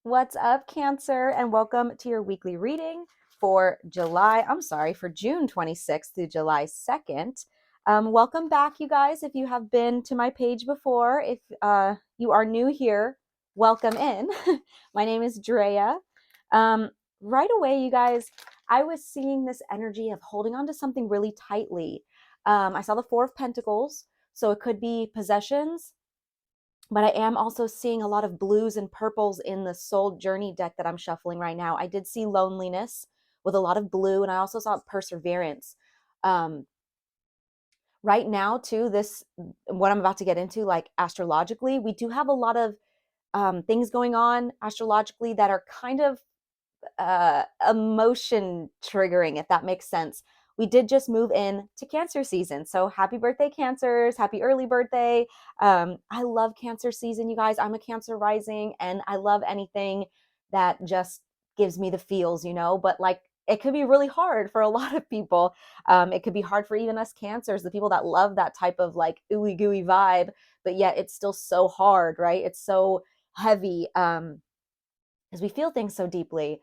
What's up, Cancer, and welcome to your weekly reading for June 26th through July 2nd. Welcome back, you guys. If you have been to my page before, if you are new here, welcome in. My name is Drea. Right away, you guys, I was seeing this energy of holding on to something really tightly. I saw the Four of Pentacles, so it could be possessions, but I am also seeing a lot of blues and purples in the Soul Journey deck that I'm shuffling right now. I did see loneliness with a lot of blue, and I also saw perseverance. Um, right now, too, what I'm about to get into, like astrologically, we do have a lot of things going on astrologically that are kind of emotion triggering, if that makes sense. We did just move in to Cancer season. So happy birthday, Cancers. Happy early birthday. I love Cancer season, you guys. I'm a Cancer rising, and I love anything that just gives me the feels, but like it could be really hard for a lot of people. It could be hard for even us Cancers, the people that love that type of like ooey gooey vibe, but yet it's still so hard, right? It's so heavy because we feel things so deeply.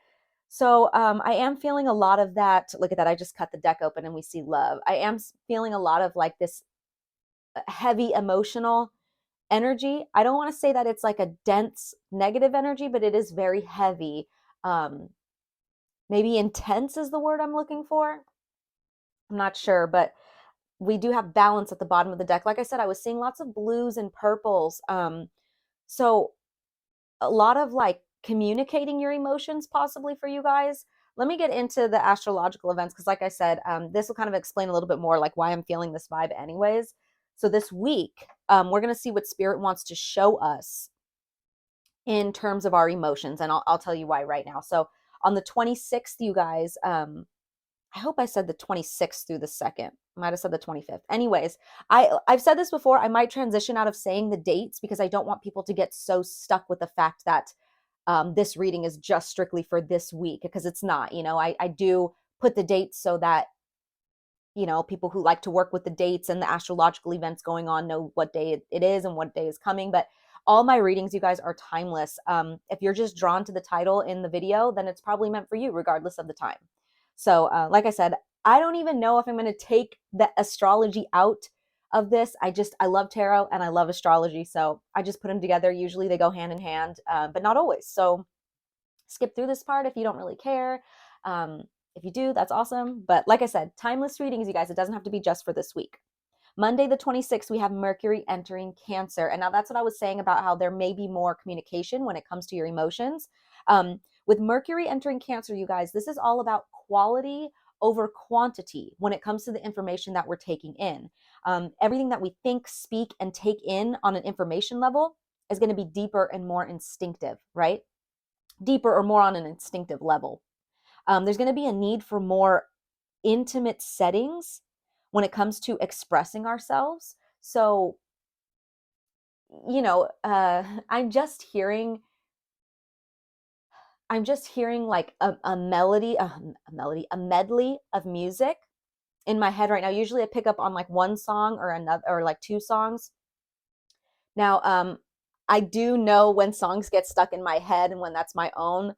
So I am feeling a lot of that. Look at that. I just cut the deck open and we see love. I am feeling a lot of like this heavy emotional energy. I don't want to say that it's like a dense negative energy, but it is very heavy. Um, Maybe intense is the word I'm looking for. I'm not sure, but we do have balance at the bottom of the deck. Like I said, I was seeing lots of blues and purples. So a lot of like communicating your emotions possibly for you guys. Let me get into the astrological events because like I said, this will kind of explain a little bit more like why I'm feeling this vibe anyways. So this week, we're going to see what spirit wants to show us in terms of our emotions, and I'll tell you why right now. So on the 26th, you guys, I hope I said the 26th through the 2nd. I might have said the 25th. Anyways, I've said this before. I might transition out of saying the dates because I don't want people to get so stuck with the fact that this reading is just strictly for this week, because it's not. I do put the dates so that people who like to work with the dates and the astrological events going on know what day it is and what day is coming. But all my readings, you guys, are timeless. If you're just drawn to the title in the video, then it's probably meant for you regardless of the time. So like I said, I don't even know if I'm going to take the astrology out of this. I love tarot and I love astrology, so I just put them together. Usually they go hand in hand, but not always. So skip through this part if you don't really care. If you do, that's awesome. But like I said, timeless readings, you guys. It doesn't have to be just for this week. Monday the 26th, we have Mercury entering Cancer. And now that's what I was saying about how there may be more communication when it comes to your emotions. With Mercury entering Cancer, you guys, this is all about quality over quantity when it comes to the information that we're taking in. Everything that we think, speak, and take in on an information level is going to be deeper and more instinctive, right? Deeper or more on an instinctive level. There's going to be a need for more intimate settings when it comes to expressing ourselves. So, I'm just hearing like a melody, a medley of music in my head right now. Usually I pick up on like one song or another, or like two songs. Now, I do know when songs get stuck in my head and when that's my own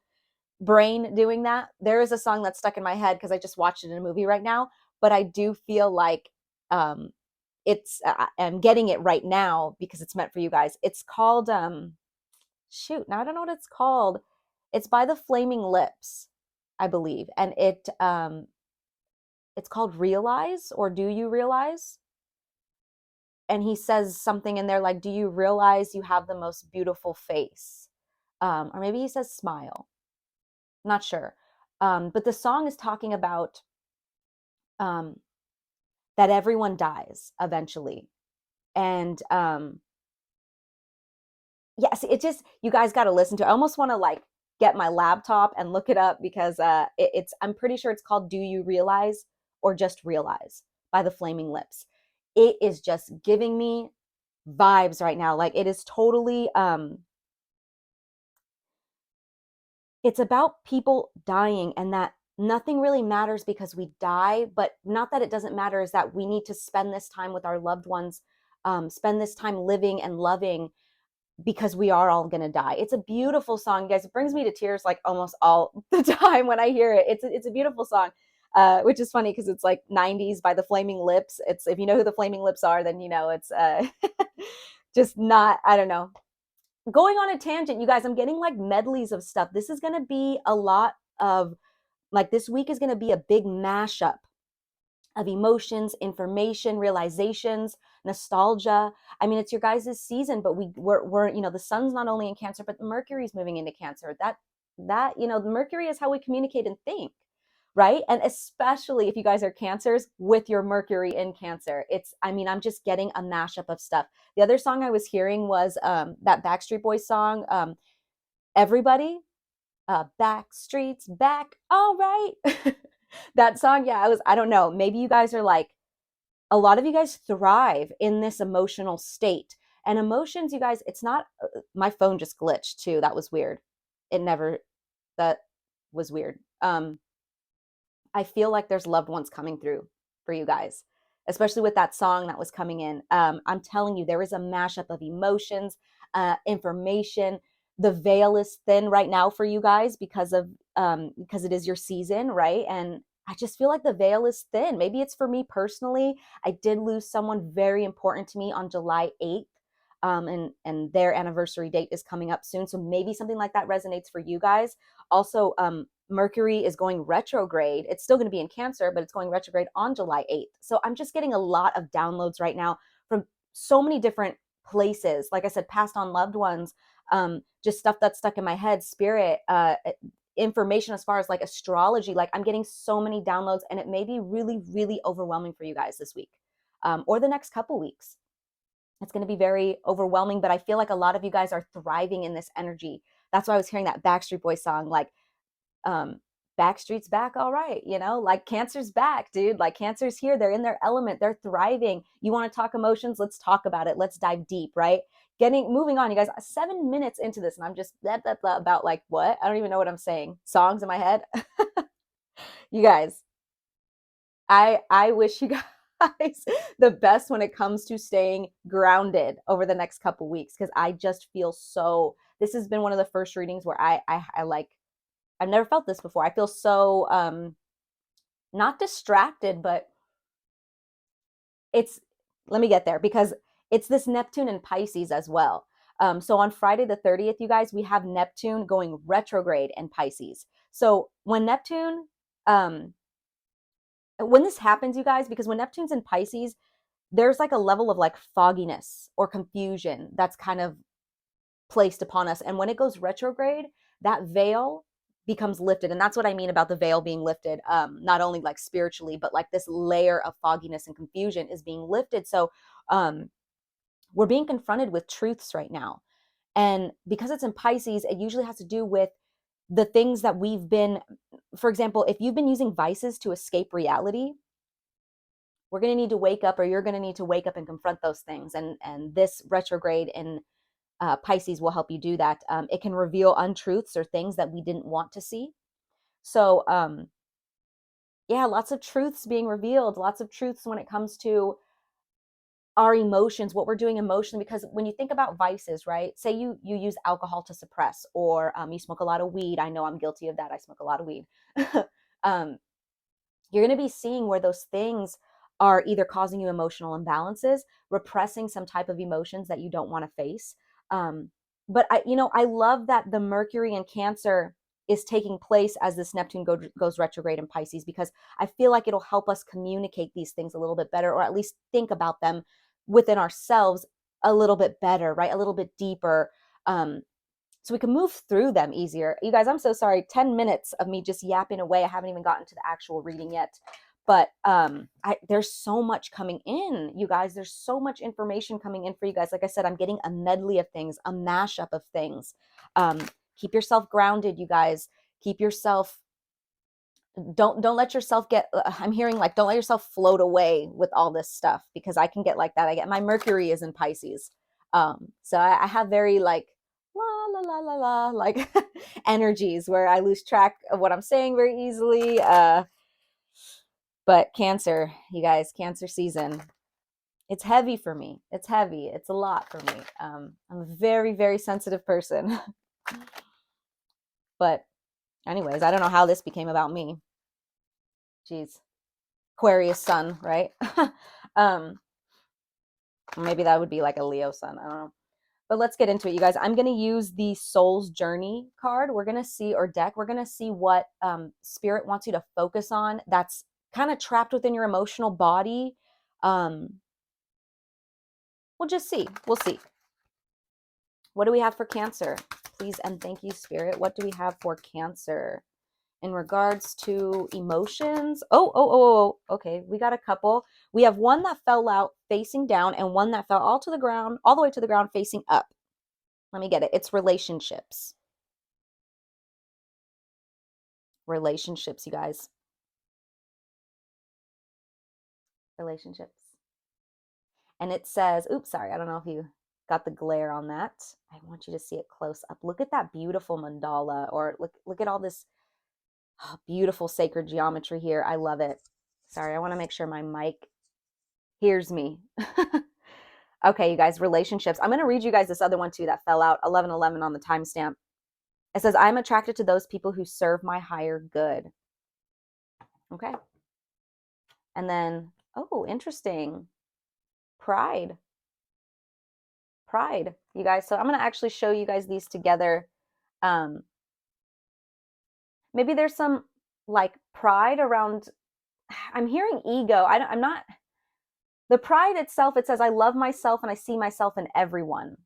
brain doing that. There is a song that's stuck in my head because I just watched it in a movie right now, but I do feel like um I'm getting it right now because it's meant for you guys. It's called shoot, now I don't know what it's called. It's by the Flaming Lips, I believe, and it's called Realize, or Do You Realize? And he says something in there like, do you realize you have the most beautiful face? Or maybe he says smile. I'm not sure. But the song is talking about um, that everyone dies eventually. And yes, it just, you guys got to listen to it. I almost want to like get my laptop and look it up because I'm pretty sure it's called Do You Realize, or just Realize, by the Flaming Lips. It is just giving me vibes right now. Like it is totally, it's about people dying, and that nothing really matters because we die, but not that it doesn't matter, is that we need to spend this time with our loved ones, spend this time living and loving. because we are all gonna die. It's a beautiful song, guys. It brings me to tears like almost all the time when I hear it. It's a beautiful song, which is funny because it's like '90s by the Flaming Lips. It's, if you know who the Flaming Lips are, then you know it's just not. I don't know. Going on a tangent, you guys. I'm getting like medleys of stuff. This is gonna be a lot of, like, this week is gonna be a big mashup of emotions, information, realizations, nostalgia. I mean, it's your guys' season, but we're you know, the sun's not only in Cancer, but the Mercury's moving into Cancer. That you know, the Mercury is how we communicate and think, right? And especially if you guys are Cancers with your Mercury in Cancer, it's, I mean, I'm just getting a mashup of stuff. The other song I was hearing was that Backstreet Boys song, Everybody, Back Streets Back, all right. That song, yeah, I don't know, maybe you guys are like, a lot of you guys thrive in this emotional state. And emotions, you guys, it's not, my phone just glitched too. That was weird. It never, that was weird. I feel like there's loved ones coming through for you guys, especially with that song that was coming in. I'm telling you, there is a mashup of emotions, information. The veil is thin right now for you guys because it is your season, right? And I just feel like the veil is thin. Maybe it's for me personally. I did lose someone very important to me on July 8th. And their anniversary date is coming up soon. So maybe something like that resonates for you guys. Also, Mercury is going retrograde. It's still going to be in Cancer, but it's going retrograde on July 8th. So I'm just getting a lot of downloads right now from so many different places. Like I said, passed on loved ones, just stuff that's stuck in my head, spirit, information as far as like astrology. Like, I'm getting so many downloads, and it may be really, really overwhelming for you guys this week, or the next couple weeks. It's going to be very overwhelming, but I feel like a lot of you guys are thriving in this energy. That's why I was hearing that Backstreet Boys song, like, um, Backstreet's back, all right, you know, like Cancer's back, dude. Like, Cancer's here. They're in their element. They're thriving. You want to talk emotions? Let's talk about it. Let's dive deep, right? Moving on, you guys. 7 minutes into this, and I'm just blah, blah, blah, about like what? I don't even know what I'm saying. Songs in my head. You guys, I wish you guys the best when it comes to staying grounded over the next couple weeks, because I just feel so. This has been one of the first readings where I like, I've never felt this before. I feel so not distracted, but it's, let me get there, because it's this Neptune and Pisces as well. So on Friday the 30th, you guys, we have Neptune going retrograde in Pisces. So when this happens, you guys, because when Neptune's in Pisces, there's like a level of like fogginess or confusion that's kind of placed upon us. And when it goes retrograde, that veil becomes lifted. And that's what I mean about the veil being lifted, not only like spiritually, but like this layer of fogginess and confusion is being lifted. So we're being confronted with truths right now. And because it's in Pisces, it usually has to do with the things that we've been, for example, if you've been using vices to escape reality, we're going to need to wake up, or you're going to need to wake up and confront those things. And this retrograde in Pisces will help you do that. It can reveal untruths or things that we didn't want to see. So, yeah, lots of truths being revealed, lots of truths when it comes to our emotions, what we're doing emotionally. Because when you think about vices, right? Say you use alcohol to suppress, or you smoke a lot of weed. I know I'm guilty of that. I smoke a lot of weed. um, you're going to be seeing where those things are either causing you emotional imbalances, repressing some type of emotions that you don't want to face. But I love that the Mercury in Cancer is taking place as this Neptune goes retrograde in Pisces, because I feel like it'll help us communicate these things a little bit better, or at least think about them within ourselves a little bit better, right? A little bit deeper. So we can move through them easier. You guys, I'm so sorry. 10 minutes of me just yapping away. I haven't even gotten to the actual reading yet. But there's so much coming in, you guys. There's so much information coming in for you guys. Like I said, I'm getting a medley of things, a mashup of things. Keep yourself grounded, you guys. Keep yourself, don't let yourself get, I'm hearing like, don't let yourself float away with all this stuff, because I can get like that. My Mercury is in Pisces. So I have very like, la la la la la, like energies where I lose track of what I'm saying very easily. But Cancer, you guys, Cancer season. It's heavy for me. It's heavy. It's a lot for me. I'm a very, very sensitive person. But anyways, I don't know how this became about me. Jeez. Aquarius sun, right? um, maybe that would be like a Leo sun. I don't know. But let's get into it, you guys. I'm going to use the Soul's Journey card. We're going to see, or deck, we're going to see what Spirit wants you to focus on that's kind of trapped within your emotional body. We'll just see. We'll see. What do we have for Cancer? Please and thank you, Spirit. What do we have for Cancer in regards to emotions? Okay. We got a couple. We have one that fell out facing down and one that fell all the way to the ground facing up. Let me get it. It's relationships. Relationships, you guys. Relationships. And it says, oops, sorry, I don't know if you got the glare on that. I want you to see it close up. Look at that beautiful mandala, or look at all this beautiful sacred geometry here. I love it. Sorry, I want to make sure my mic hears me. Okay, you guys, relationships. I'm going to read you guys this other one too that fell out, 11:11 on the timestamp. It says, I'm attracted to those people who serve my higher good. Okay. And then, oh, interesting. Pride, you guys. So I'm going to actually show you guys these together. Maybe there's some like pride around, I'm hearing ego. I'm not, the pride itself, it says, I love myself and I see myself in everyone.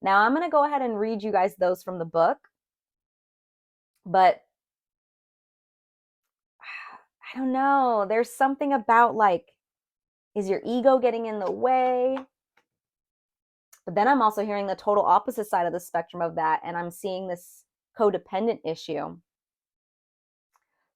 Now I'm going to go ahead and read you guys those from the book, but I don't know. There's something about like, is your ego getting in the way? But then I'm also hearing the total opposite side of the spectrum of that, and I'm seeing this codependent issue.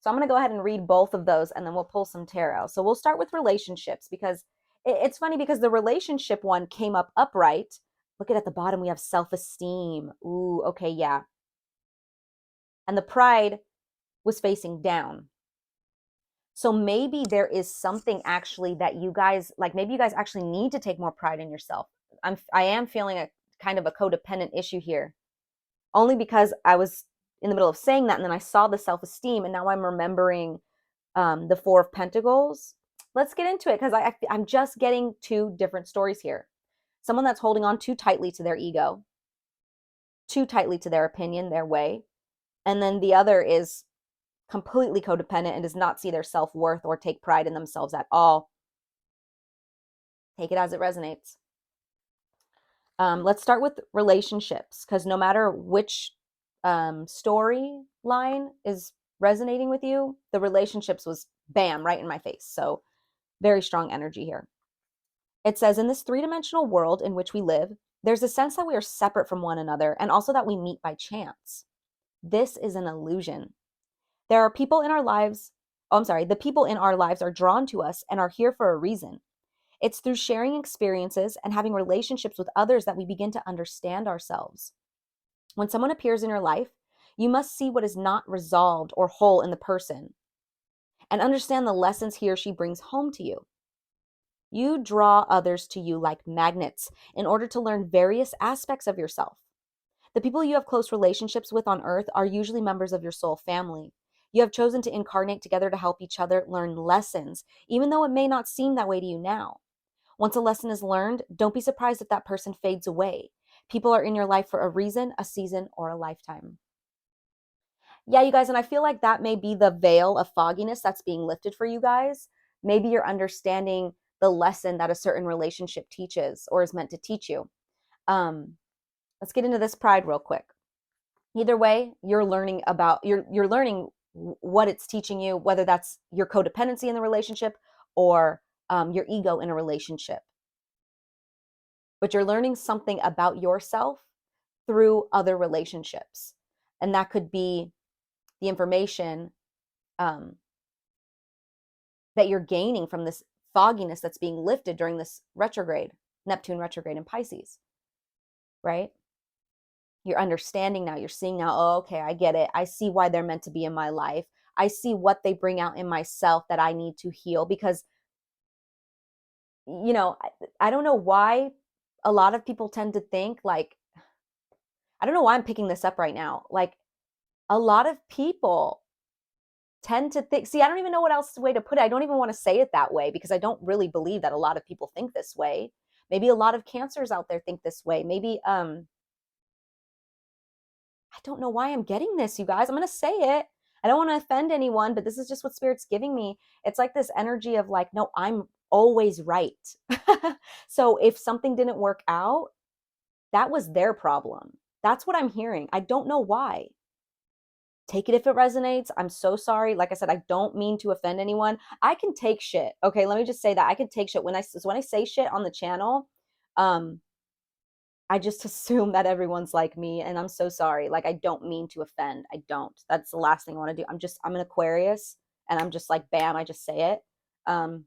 So I'm going to go ahead and read both of those, and then we'll pull some tarot. So we'll start with relationships, because it's funny because the relationship one came up upright. Look at the bottom, we have self-esteem. Ooh, okay, yeah. And the pride was facing down. So maybe there is something actually that you guys, like maybe you guys actually need to take more pride in yourself. I am feeling a kind of a codependent issue here, only because I was in the middle of saying that, and then I saw the self-esteem, and now I'm remembering the Four of Pentacles. Let's get into it, because I'm just getting two different stories here. Someone that's holding on too tightly to their ego, too tightly to their opinion, their way, and then the other is completely codependent and does not see their self-worth or take pride in themselves at all. Take it as it resonates. Let's start with relationships, because no matter which storyline is resonating with you, the relationships was bam, right in my face. So very strong energy here. It says, in this three-dimensional world in which we live, there's a sense that we are separate from one another, and also that we meet by chance. This is an illusion. There are people in our lives, the people in our lives are drawn to us and are here for a reason. It's through sharing experiences and having relationships with others that we begin to understand ourselves. When someone appears in your life, you must see what is not resolved or whole in the person and understand the lessons he or she brings home to you. You draw others to you like magnets in order to learn various aspects of yourself. The people you have close relationships with on earth are usually members of your soul family. You have chosen to incarnate together to help each other learn lessons, even though it may not seem that way to you now. Once a lesson is learned, don't be surprised if that person fades away. People are in your life for a reason, a season, or a lifetime. Yeah, you guys, and I feel like that may be the veil of fogginess that's being lifted for you guys. Maybe you're understanding the lesson that a certain relationship teaches or is meant to teach you. Let's get into this pride real quick. Either way, you're learning what it's teaching you, whether that's your codependency in the relationship or your ego in a relationship. But you're learning something about yourself through other relationships. And that could be the information that you're gaining from this fogginess that's being lifted during this retrograde, Neptune retrograde in Pisces, right? You're understanding now, you're seeing now, oh, okay, I get it. I see why they're meant to be in my life. I see what they bring out in myself that I need to heal, because you know, I don't know why a lot of people tend to think like, I don't know why I'm picking this up right now. Like a lot of people tend to think, see, I don't even know what else way to put it. I don't even want to say it that way because I don't really believe that a lot of people think this way. Maybe a lot of cancers out there think this way. Maybe I don't know why I'm getting this, you guys. I'm going to say it. I don't want to offend anyone, but this is just what Spirit's giving me. It's like this energy of like, no, I'm always right. So if something didn't work out, that was their problem. That's what I'm hearing. I don't know why. Take it if it resonates. I'm so sorry. Like I said, I don't mean to offend anyone. I can take shit. Okay, let me just say that I can take shit when I say shit on the channel. Um, I just assume that everyone's like me, and I'm so sorry. Like I don't mean to offend. I don't. That's the last thing I want to do. I'm an Aquarius, and I'm just like bam. I just say it. Um,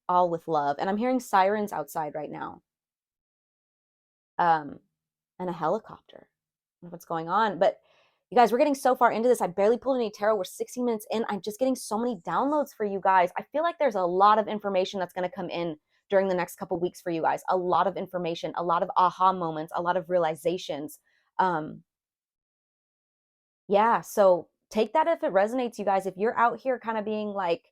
all with love. And I'm hearing sirens outside right now. Um, and a helicopter. I don't know what's going on, but you guys, we're getting so far into this. I barely pulled any tarot. We're 16 minutes in. I'm just getting so many downloads for you guys. I feel like there's a lot of information that's going to come in during the next couple weeks for you guys. A lot of information, a lot of aha moments, a lot of realizations. Yeah, so take that if it resonates, you guys. If you're out here kind of being like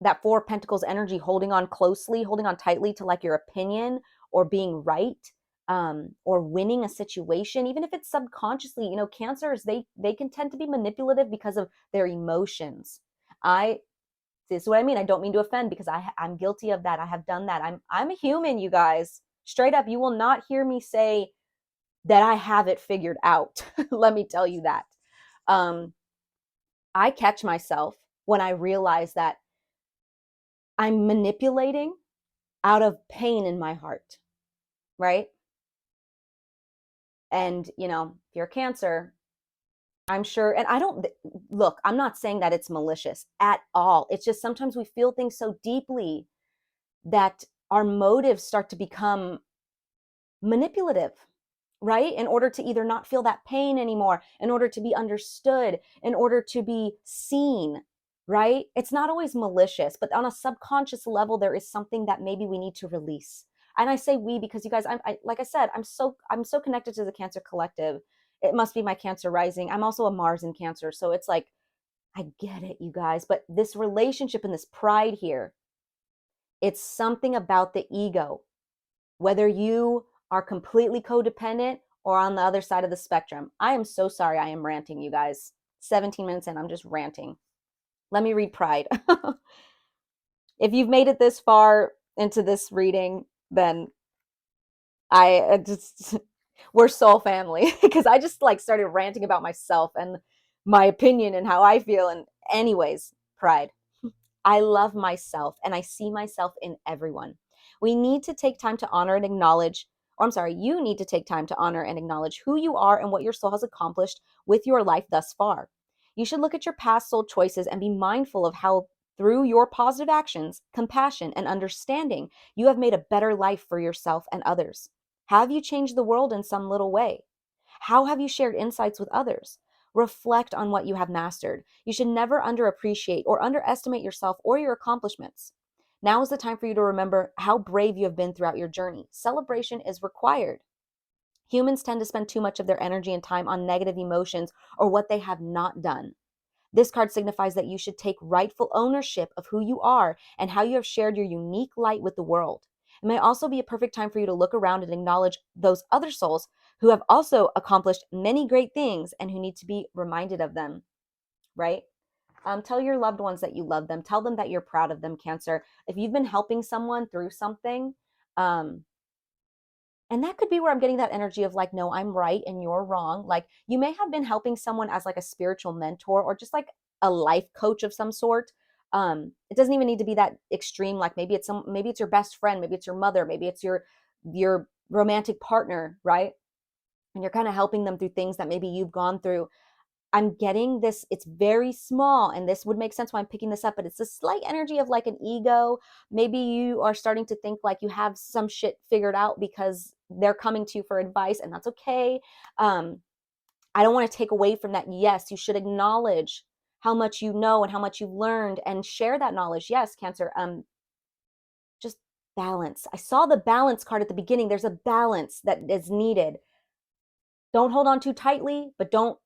that Four of Pentacles energy, holding on closely, holding on tightly to like your opinion or being right, or winning a situation, even if it's subconsciously, you know, cancers, they can tend to be manipulative because of their emotions. I This is what I mean. I don't mean to offend because I'm guilty of that. I have done that. I'm a human, you guys. Straight up, you will not hear me say that I have it figured out. Let me tell you that. Um, I catch myself when I realize that I'm manipulating out of pain in my heart, right? And, you know, if you're Cancer, I'm sure, and I don't look, I'm not saying that it's malicious at all. It's just sometimes we feel things so deeply that our motives start to become manipulative, right? In order to either not feel that pain anymore, in order to be understood, in order to be seen, right? It's not always malicious, but on a subconscious level, there is something that maybe we need to release. And I say we because you guys, like I said, I'm so connected to the Cancer collective. It must be my Cancer rising. I'm also a Mars in Cancer, so it's like I get it, you guys. But this relationship and this pride here, it's something about the ego. Whether you are completely codependent or on the other side of the spectrum. I am so sorry I am ranting, you guys. 17 minutes in, I'm just ranting. Let me read Pride. If you've made it this far into this reading, then I just, we're soul family because I just like started ranting about myself and my opinion and how I feel. And, anyways, Pride. I love myself and I see myself in everyone. We need to take time to honor and acknowledge, or I'm sorry, you need to take time to honor and acknowledge who you are and what your soul has accomplished with your life thus far. You should look at your past soul choices and be mindful of how, through your positive actions, compassion, and understanding, you have made a better life for yourself and others. Have you changed the world in some little way? How have you shared insights with others? Reflect on what you have mastered. You should never underappreciate or underestimate yourself or your accomplishments. Now is the time for you to remember how brave you have been throughout your journey. Celebration is required. Humans tend to spend too much of their energy and time on negative emotions or what they have not done. This card signifies that you should take rightful ownership of who you are and how you have shared your unique light with the world. It may also be a perfect time for you to look around and acknowledge those other souls who have also accomplished many great things and who need to be reminded of them, right? Tell your loved ones that you love them. Tell them that you're proud of them, Cancer. If you've been helping someone through something, and that could be where I'm getting that energy of like, no, I'm right and you're wrong. Like you may have been helping someone as like a spiritual mentor or just like a life coach of some sort. It doesn't even need to be that extreme. Like maybe it's your best friend, maybe it's your mother, maybe it's your romantic partner, right? And you're kind of helping them through things that maybe you've gone through. I'm getting this, it's very small, and this would make sense why I'm picking this up, but it's a slight energy of like an ego. Maybe you are starting to think like you have some shit figured out because they're coming to you for advice, and that's okay. I don't want to take away from that. Yes, you should acknowledge how much you know and how much you've learned, and share that knowledge. Yes, Cancer. Just balance. I saw the balance card at the beginning. There's a balance that is needed. Don't hold on too tightly, but don't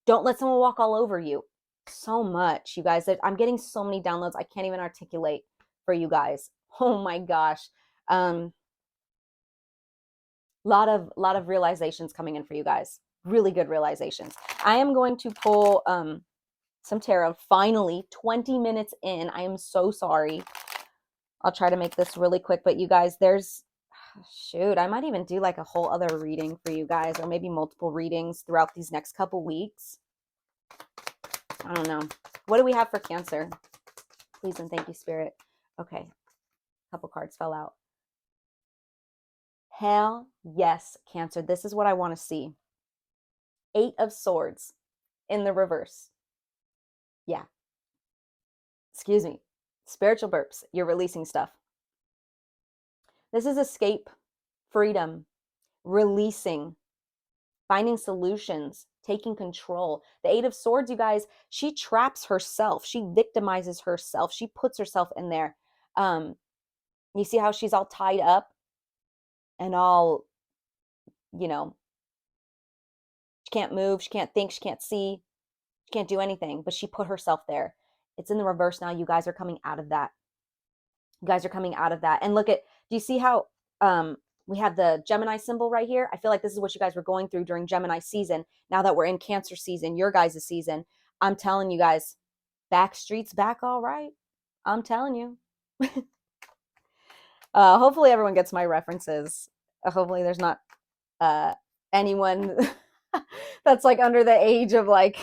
let someone walk all over you. So much, you guys. I'm getting so many downloads. I can't even articulate for you guys. Oh my gosh. Lot of realizations coming in for you guys. Really good realizations. I am going to pull some tarot. Finally, 20 minutes in. I am so sorry. I'll try to make this really quick, but you guys, shoot, I might even do like a whole other reading for you guys, or maybe multiple readings throughout these next couple weeks. I don't know. What do we have for Cancer? Please and thank you, Spirit. Okay. A couple cards fell out. Hell yes, Cancer. This is what I want to see. 8 of Swords in the reverse. Yeah. Excuse me. Spiritual burps. You're releasing stuff. This is escape, freedom, releasing, finding solutions, taking control. The 8 of Swords, you guys, she traps herself. She victimizes herself. She puts herself in there. You see how she's all tied up and all, you know, she can't move, she can't think, she can't see, she can't do anything, but she put herself there. It's in the reverse now. You guys are coming out of that. You guys are coming out of that. And look at, do you see how we have the Gemini symbol right here? I feel like this is what you guys were going through during Gemini season. Now that we're in Cancer season, your guys' season, I'm telling you guys, Backstreet's back all right. I'm telling you. Hopefully everyone gets my references. Hopefully there's not anyone that's like under the age of like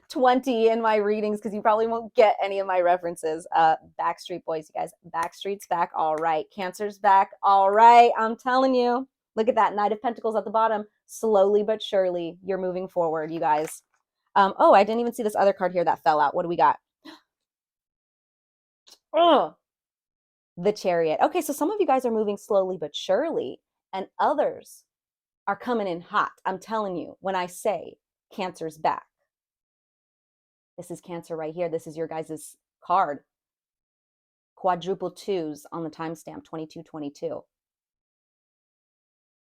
20 in my readings, because you probably won't get any of my references. Backstreet Boys, you guys. Backstreet's back all right. Cancer's back all right. I'm telling you. Look at that. Knight of Pentacles at the bottom. Slowly but surely, you're moving forward, you guys. Oh, I didn't even see this other card here that fell out. What do we got? Oh, the Chariot. Okay, so some of you guys are moving slowly but surely, and others are coming in hot. I'm telling you, when I say Cancer's back. This is Cancer right here. This is your guys' card. Quadruple 2s on the timestamp, 2222.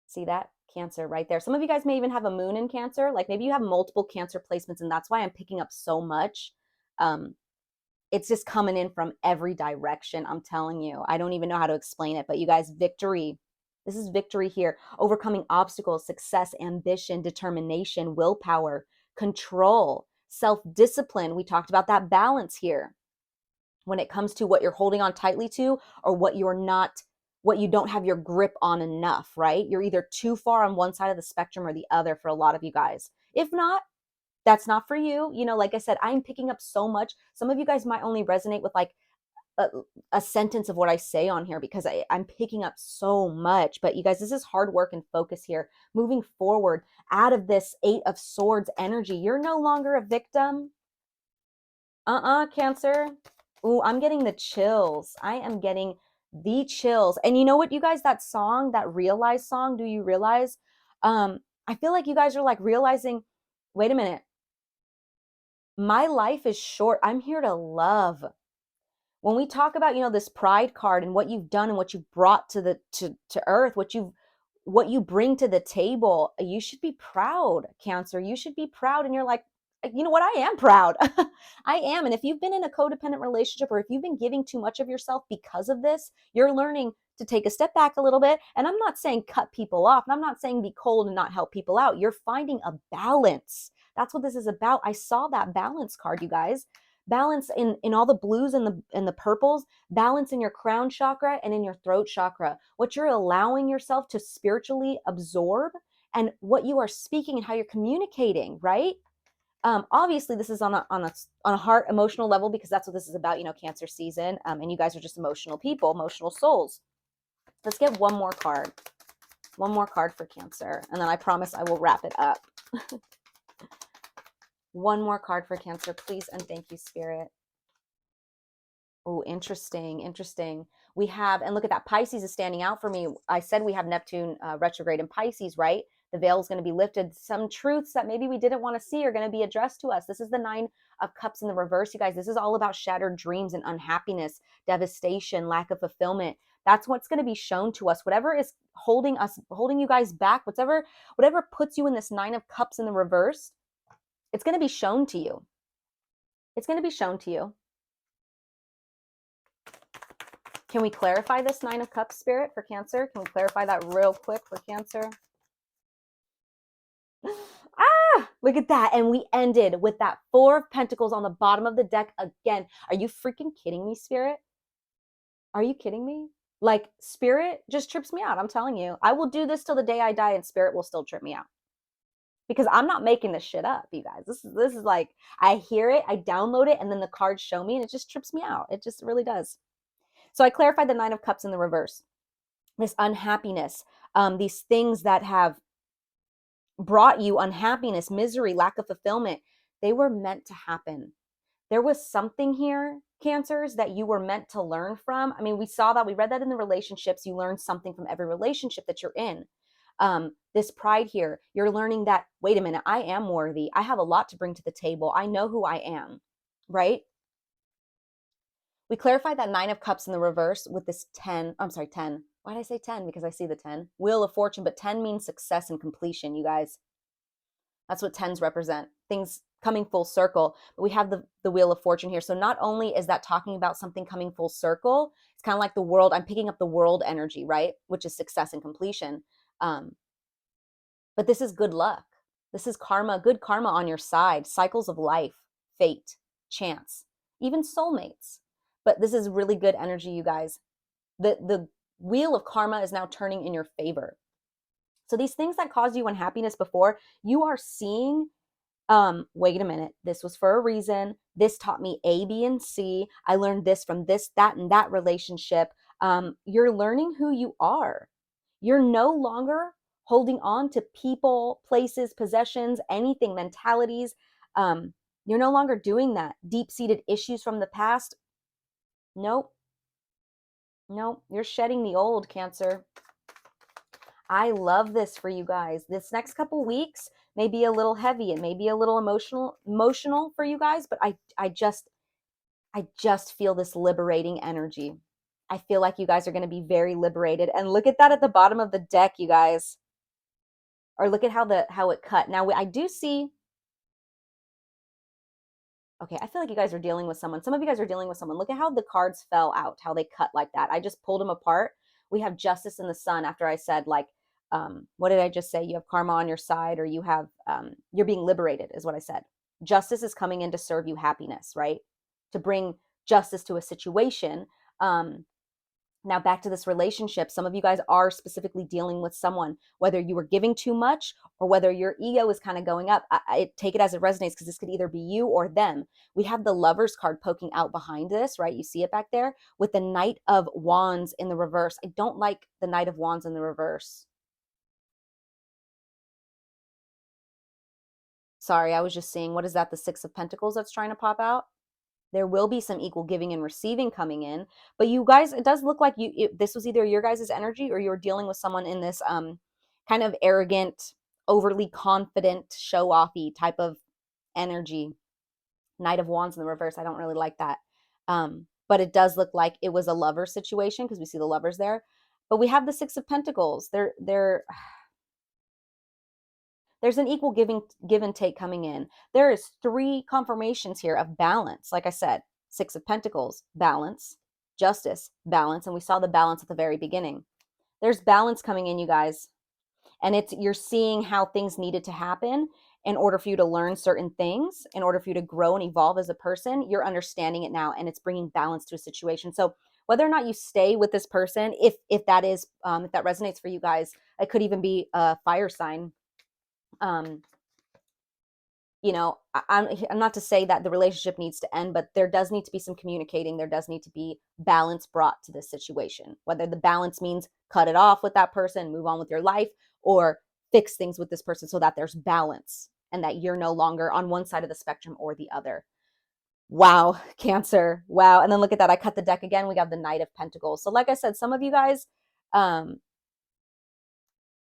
See that? Cancer right there. Some of you guys may even have a moon in Cancer. Like maybe you have multiple Cancer placements, and that's why I'm picking up so much. It's just coming in from every direction. I'm telling you. I don't even know how to explain it, but you guys, victory. This is victory here. Overcoming obstacles, success, ambition, determination, willpower, control, self-discipline. We talked about that balance here when it comes to what you're holding on tightly to, or what you don't have your grip on enough, right? You're either too far on one side of the spectrum or the other for a lot of you guys. If not, that's not for you. You know, like I said, I'm picking up so much. Some of you guys might only resonate with like a sentence of what I say on here, because I'm picking up so much. But you guys, this is hard work and focus here. Moving forward out of this 8 of Swords energy, you're no longer a victim. Cancer. Ooh, I'm getting the chills. I am getting the chills. And you know what, you guys, that song, that Realize song, do you realize? I feel like you guys are like realizing, wait a minute, my life is short. I'm here to love. When we talk about, you know, this pride card and what you've done and what you've brought to the to earth, what you bring to the table, you should be proud, Cancer. You should be proud. And you're like, you know what? I am proud. I am. And if you've been in a codependent relationship, or if you've been giving too much of yourself because of this, you're learning to take a step back a little bit. And I'm not saying cut people off. And I'm not saying be cold and not help people out. You're finding a balance. That's what this is about. I saw that balance card, you guys. Balance in all the blues and the purples, balance in your crown chakra and in your throat chakra. What you're allowing yourself to spiritually absorb, and what you are speaking and how you're communicating, right? Obviously this is on a heart emotional level, because that's what this is about, you know, Cancer season. And you guys are just emotional people, emotional souls. Let's get one more card for Cancer, and then I promise I will wrap it up. One more card for Cancer, please and thank you, Spirit. Oh, interesting. We have, and look at that, Pisces is standing out for me. I said we have Neptune retrograde in Pisces, right? The veil is going to be lifted. Some truths that maybe we didn't want to see are going to be addressed to us. This is the 9 of Cups in the reverse, you guys. This is all about shattered dreams and unhappiness, devastation, lack of fulfillment. That's what's going to be shown to us. Whatever is holding you guys back, whatever puts you in this 9 of Cups in the reverse, it's going to be shown to you. It's going to be shown to you. Can we clarify this 9 of Cups, Spirit, for Cancer? Can we clarify that real quick for Cancer? Ah, look at that. And we ended with that 4 of Pentacles on the bottom of the deck again. Are you freaking kidding me, Spirit? Are you kidding me? Like, Spirit just trips me out. I'm telling you. I will do this till the day I die and Spirit will still trip me out. Because I'm not making this shit up, you guys. This is like, I hear it, I download it, and then the cards show me, and it just trips me out. It just really does. So I clarified the 9 of Cups in the reverse. This unhappiness, these things that have brought you unhappiness, misery, lack of fulfillment, they were meant to happen. There was something here, Cancers, that you were meant to learn from. I mean, we read that in the relationships. You learn something from every relationship that you're in. This pride here, you're learning that, wait a minute, I am worthy. I have a lot to bring to the table. I know who I am, right? We clarified that 9 of Cups in the reverse with this 10. I'm sorry, 10. Why did I say 10? Because I see the 10. Wheel of Fortune, but 10 means success and completion, you guys. That's what 10s represent. Things coming full circle. But we have the Wheel of Fortune here. So not only is that talking about something coming full circle, it's kind of like the world. I'm picking up the world energy, right? Which is success and completion. But this is good luck. This is karma, good karma on your side. Cycles of life, fate, chance, even soulmates. But this is really good energy, you guys. The wheel of karma is now turning in your favor. So these things that caused you unhappiness before, you are seeing, wait a minute, this was for a reason. This taught me A, B, and C. I learned this from this, that, and that relationship. You're learning who you are. You're no longer holding on to people, places, possessions, anything, mentalities. You're no longer doing that. Deep-seated issues from the past. Nope. You're shedding the old, Cancer. I love this for you guys. This next couple weeks may be a little heavy. It may be a little emotional for you guys, but I just feel this liberating energy. I feel like you guys are going to be very liberated. And look at that at the bottom of the deck, you guys. Or look at how it cut. Now I do see. Okay, I feel like you guys are dealing with someone. Some of you guys are dealing with someone. Look at how the cards fell out, how they cut like that. I just pulled them apart. We have Justice in the Sun after I said, like, what did I just say? You have karma on your side, or you have, you're being liberated is what I said. Justice is coming in to serve you happiness, right? To bring justice to a situation. Now back to this relationship. Some of you guys are specifically dealing with someone, whether you were giving too much or whether your ego is kind of going up. I take it as it resonates because this could either be you or them. We have the Lovers card poking out behind this, right? You see it back there with the Knight of Wands in the reverse. I don't like the Knight of Wands in the reverse. Sorry, I was just seeing, what is that? The 6 of Pentacles that's trying to pop out? There will be some equal giving and receiving coming in. But you guys, it does look like this was either your guys' energy or you're dealing with someone in this kind of arrogant, overly confident, show-offy type of energy. Knight of Wands in the reverse. I don't really like that. But it does look like it was a lover situation because we see the lovers there. But we have the 6 of Pentacles. There's an equal give and take coming in. There is 3 confirmations here of balance. Like I said, 6 of Pentacles, balance, justice, balance. And we saw the balance at the very beginning. There's balance coming in, you guys. And you're seeing how things needed to happen in order for you to learn certain things, in order for you to grow and evolve as a person. You're understanding it now, and it's bringing balance to a situation. So whether or not you stay with this person, if that resonates for you guys, it could even be a fire sign. You know, I'm not to say that the relationship needs to end, but there does need to be some communicating. There does need to be balance brought to this situation, whether the balance means cut it off with that person, move on with your life, or fix things with this person so that there's balance and that you're no longer on one side of the spectrum or the other. Wow, Cancer. Wow. And then look at that. I cut the deck again. We got the Knight of Pentacles. So like I said, some of you guys,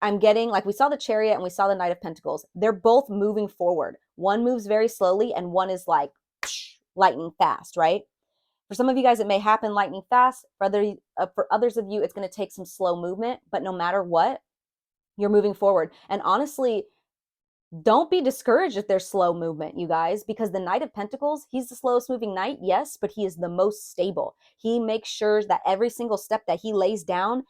I'm getting, like, we saw the Chariot and we saw the Knight of Pentacles. They're both moving forward. One moves very slowly and one is like lightning fast, right? For some of you guys, it may happen lightning fast. For others of you, it's going to take some slow movement. But no matter what, you're moving forward. And honestly, don't be discouraged if there's slow movement, you guys, because the Knight of Pentacles, he's the slowest moving knight, yes, but he is the most stable. He makes sure that every single step that he lays down,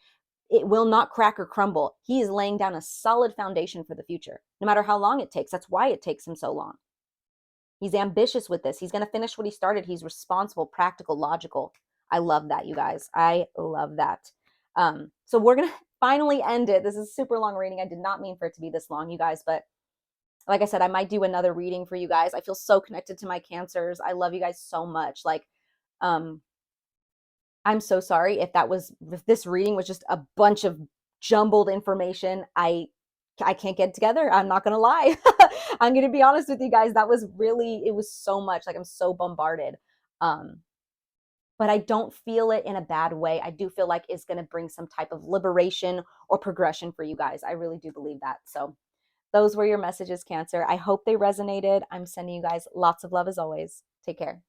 it will not crack or crumble. He is laying down a solid foundation for the future, no matter how long it takes. That's why it takes him so long. He's ambitious with this. He's going to finish what he started. He's responsible, practical, logical. I love that, you guys. I love that. So we're going to finally end it. This is a super long reading. I did not mean for it to be this long, you guys, but like I said, I might do another reading for you guys. I feel so connected to my Cancers. I love you guys so much. Like, I'm so sorry if this reading was just a bunch of jumbled information. I can't get it together. I'm not gonna lie. I'm gonna be honest with you guys. It was so much. Like, I'm so bombarded. But I don't feel it in a bad way. I do feel like it's gonna bring some type of liberation or progression for you guys. I really do believe that. So those were your messages, Cancer. I hope they resonated. I'm sending you guys lots of love as always. Take care.